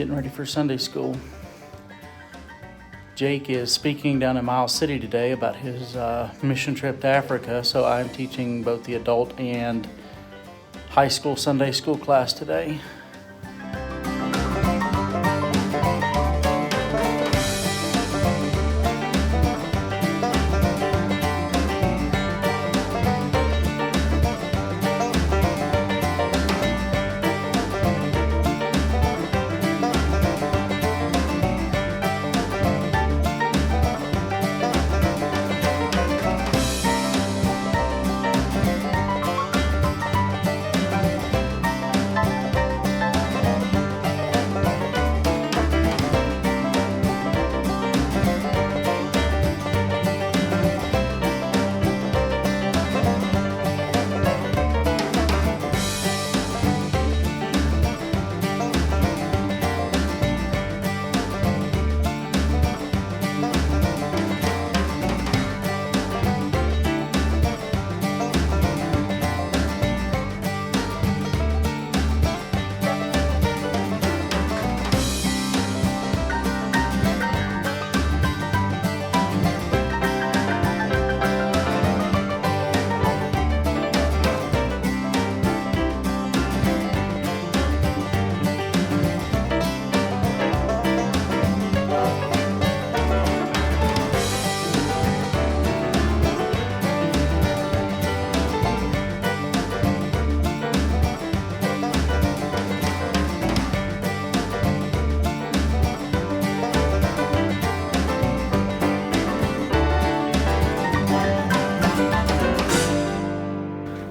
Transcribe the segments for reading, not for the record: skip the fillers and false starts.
getting ready for Sunday school. Jake is speaking down in Miles City today about his mission trip to Africa, so I'm teaching both the adult and high school Sunday school class today.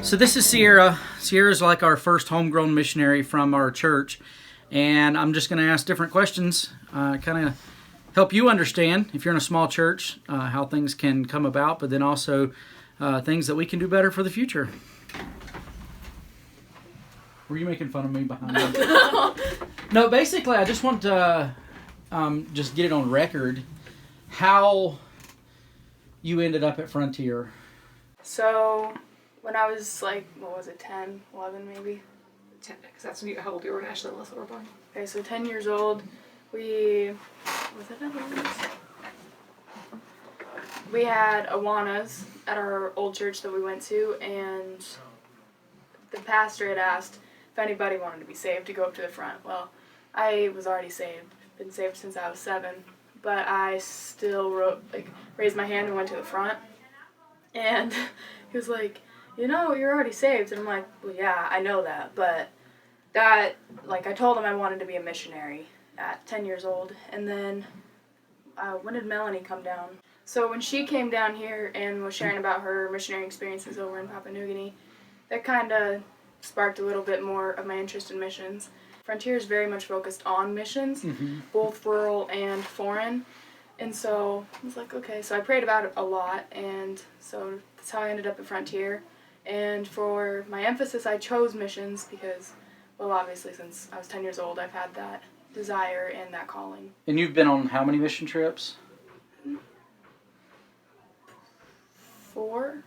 So this is Sierra. Sierra's like our first homegrown missionary from our church, and I'm just going to ask different questions, kind of help you understand, if you're in a small church, how things can come about, but then also things that we can do better for the future. Were you making fun of me behind me? No, basically I just want to just get it on record how you ended up at Frontier. So when I was 10, 11 maybe? 10, because that's how old you were when Ashley and Alyssa were born. Okay, so 10 years old, we had Awanas at our old church that we went to, and the pastor had asked if anybody wanted to be saved to go up to the front. Well, I was already saved, been saved since I was 7, but I still raised my hand and went to the front, and he was like, you know, you're already saved. And I'm like, well, yeah, I know that. But I told him I wanted to be a missionary at 10 years old. And then, when did Melanie come down? So when she came down here and was sharing about her missionary experiences over in Papua New Guinea, that kind of sparked a little bit more of my interest in missions. Frontier is very much focused on missions, both rural and foreign. And so I was like, okay. So I prayed about it a lot. And so that's how I ended up at Frontier. And for my emphasis, I chose missions because, well, obviously since I was 10 years old, I've had that desire and that calling. And you've been on how many mission trips? 4.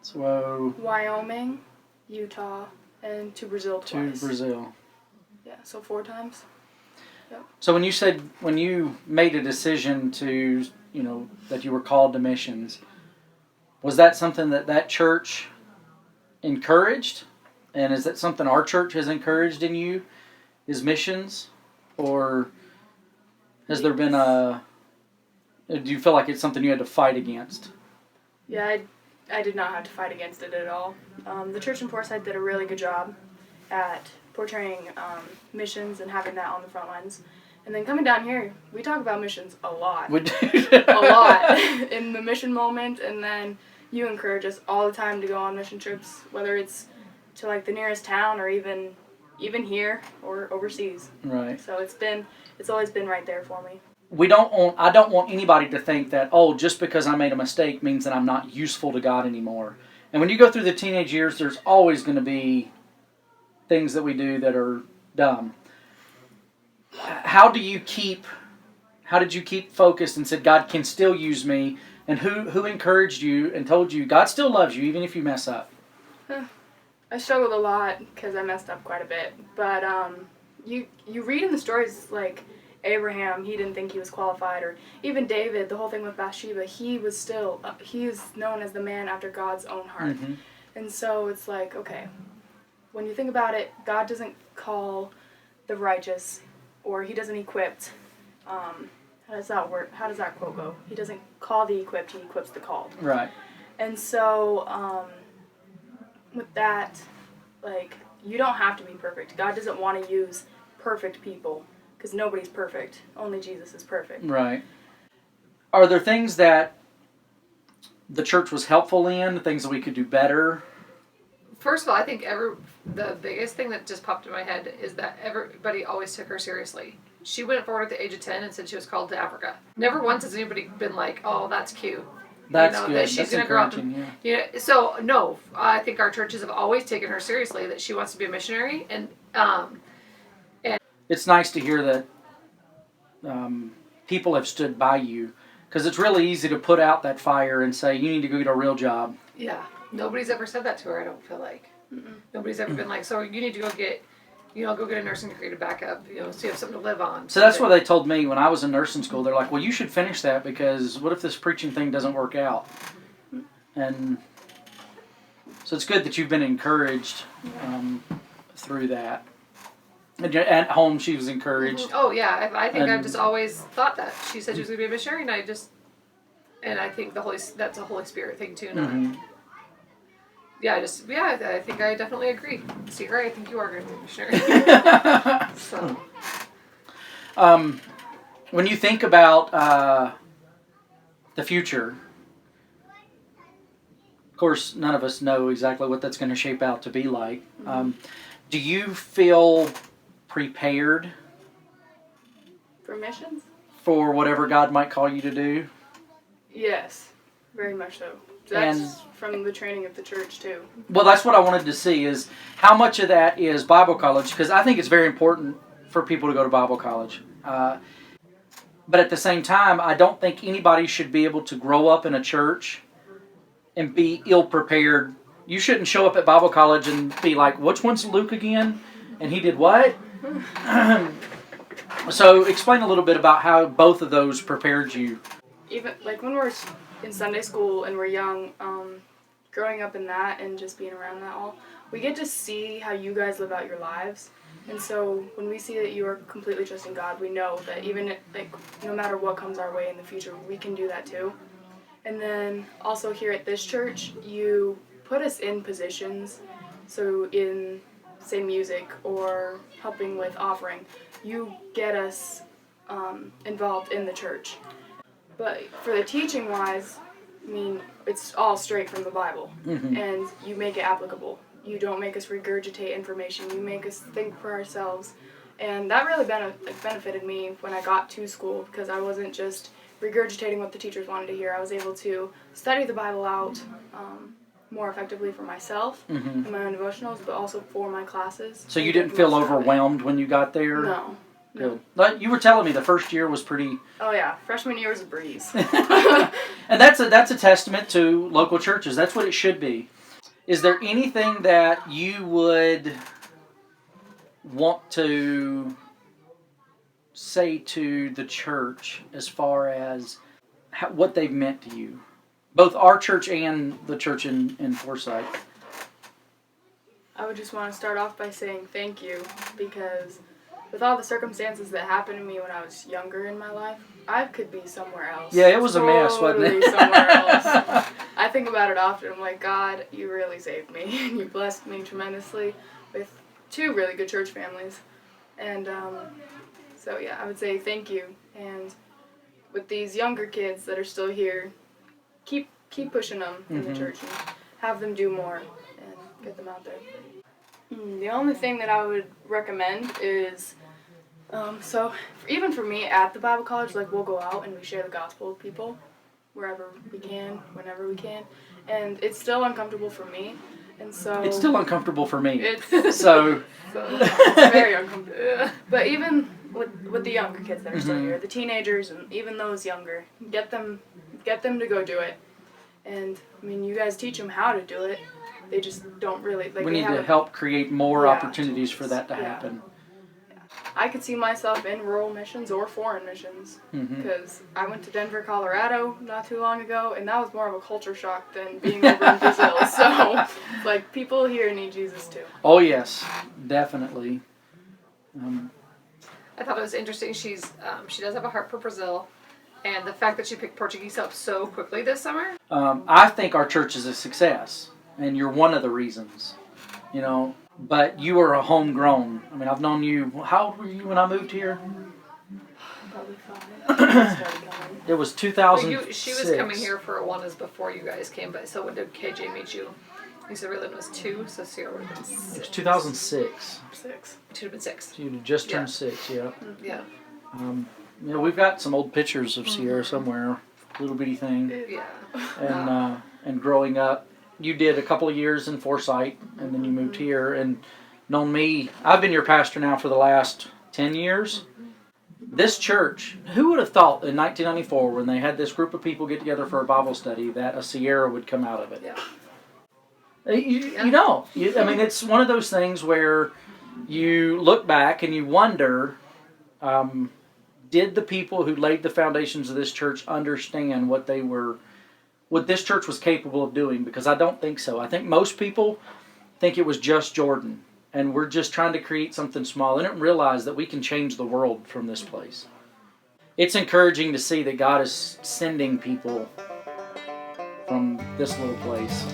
So Wyoming, Utah, and to Brazil twice. To Brazil. Yeah, so 4 times. Yep. So when you made a decision to, that you were called to missions, was that something that church encouraged? And is that something our church has encouraged in you, is missions? Or has there been do you feel like it's something you had to fight against? Yeah, I did not have to fight against it at all. The church in Forsyth did a really good job at portraying missions and having that on the front lines. And then coming down here, we talk about missions a lot. We do. A lot in the mission moment, and then you encourage us all the time to go on mission trips, whether it's to the nearest town or even here or overseas. Right. So it's always been right there for me. I don't want anybody to think that, just because I made a mistake means that I'm not useful to God anymore. And when you go through the teenage years, there's always going to be things that we do that are dumb. How did you keep focused and said, God can still use me? And who encouraged you and told you God still loves you even if you mess up? I struggled a lot because I messed up quite a bit. But you read in the stories like Abraham, he didn't think he was qualified, or even David, the whole thing with Bathsheba, he was still, he is known as the man after God's own heart. Mm-hmm. And so it's like, okay, when you think about it, God doesn't call the righteous, or he doesn't equip, how does that work? How does that quote go? He doesn't call the equipped, he equips the called. Right. And so, with that, like, you don't have to be perfect. God doesn't want to use perfect people, because nobody's perfect. Only Jesus is perfect. Right. Are there things that the church was helpful in, things that we could do better? First of all, I think the biggest thing that just popped in my head is that everybody always took her seriously. She went forward at the age of 10 and said she was called to Africa. Never once has anybody been like, "Oh, that's cute." That's good. That she's That's going to grow up. encouraging, So no, I think our churches have always taken her seriously. That she wants to be a missionary, and it's nice to hear that people have stood by you, because it's really easy to put out that fire and say, you need to go get a real job. yeah, nobody's ever said that to her. I don't feel like nobody's ever been like, "So you need to go get a nursing degree to back up, so you have something to live on." So that's what they told me when I was in nursing school. They're like, well, you should finish that, because what if this preaching thing doesn't work out? And so it's good that you've been encouraged through that. And at home, she was encouraged. Oh yeah, I think I've just always thought that. She said she was going to be a missionary, and I think that's a Holy Spirit thing too. Mm-hmm. I think I definitely agree. Sierra, I think you are going to be a missionary. So, when you think about the future, of course, none of us know exactly what that's going to shape out to be like. Do you feel prepared For missions? for whatever God might call you to do? Yes, very much so. That's from the training of the church too. Well, that's what I wanted to see, is how much of that is Bible college, because I think it's very important for people to go to Bible college. But at the same time, I don't think anybody should be able to grow up in a church and be ill-prepared. You shouldn't show up at Bible college and be like, which one's Luke again? And he did what? So explain a little bit about how both of those prepared you. Even like when we're in Sunday school and we're young, growing up in that and just being around that all, we get to see how you guys live out your lives. And so when we see that you are completely trusting God, we know that even no matter what comes our way in the future, we can do that too. And then also here at this church, you put us in positions. So in, say, music or helping with offering, you get us involved in the church. But for the teaching wise, I mean, it's all straight from the Bible. Mm-hmm. And you make it applicable. You don't make us regurgitate information. You make us think for ourselves. And that really benefited me when I got to school, because I wasn't just regurgitating what the teachers wanted to hear. I was able to study the Bible out more effectively for myself and my own devotionals, but also for my classes. So you didn't feel overwhelmed when you got there? No. Good. Like you were telling me the first year was pretty... Oh yeah, freshman year was a breeze. And that's a testament to local churches. That's what it should be. Is there anything that you would want to say to the church as far as what they've meant to you? Both our church and the church in Forsyth. I would just want to start off by saying thank you, because with all the circumstances that happened to me when I was younger in my life, I could be somewhere else. Yeah, it was a mess, wasn't it? Somewhere else. I think about it often. I'm like, God, you really saved me. You blessed me tremendously with 2 really good church families. And so, yeah, I would say thank you. And with these younger kids that are still here, keep pushing them in the church and have them do more and get them out there. The only thing that I would recommend is, so even for me at the Bible college, like we'll go out and we share the gospel with people wherever we can, whenever we can, and it's still uncomfortable for me, and so it's still uncomfortable for me. It's so it's very uncomfortable. But even with the younger kids that are still here, the teenagers and even those younger, get them to go do it. And I mean, you guys teach them how to do it. They just don't really. We need to help create more opportunities for that to happen. I could see myself in rural missions or foreign missions. Mm-hmm. Because I went to Denver, Colorado not too long ago, and that was more of a culture shock than being over in Brazil. So, like, people here need Jesus too. Oh yes, definitely. I thought it was interesting. She does have a heart for Brazil, and the fact that she picked Portuguese up so quickly this summer. I think our church is a success, and you're one of the reasons. You know, but you are a homegrown. I mean, I've known you. How old were you when I moved here? Probably 5. It was 2006. She was coming here for Awanas before you guys came, but so when did KJ meet you? You said Raylan was 2, so Sierra would have been 6. It was 2006. 6. She would have been 6. You'd have just turned 6, yeah. Yeah. You know, we've got some old pictures of Sierra somewhere, little bitty thing, Yeah. and growing up. You did a couple of years in Forsyth, and then you moved here, and known me. I've been your pastor now for the last 10 years. This church, who would have thought in 1994, when they had this group of people get together for a Bible study, that a Sierra would come out of it? Yeah. You don't. I mean, it's one of those things where you look back and you wonder, did the people who laid the foundations of this church understand what this church was capable of doing? Because I don't think so. I think most people think it was just Jordan, and we're just trying to create something small. They don't realize that we can change the world from this place. It's encouraging to see that God is sending people from this little place.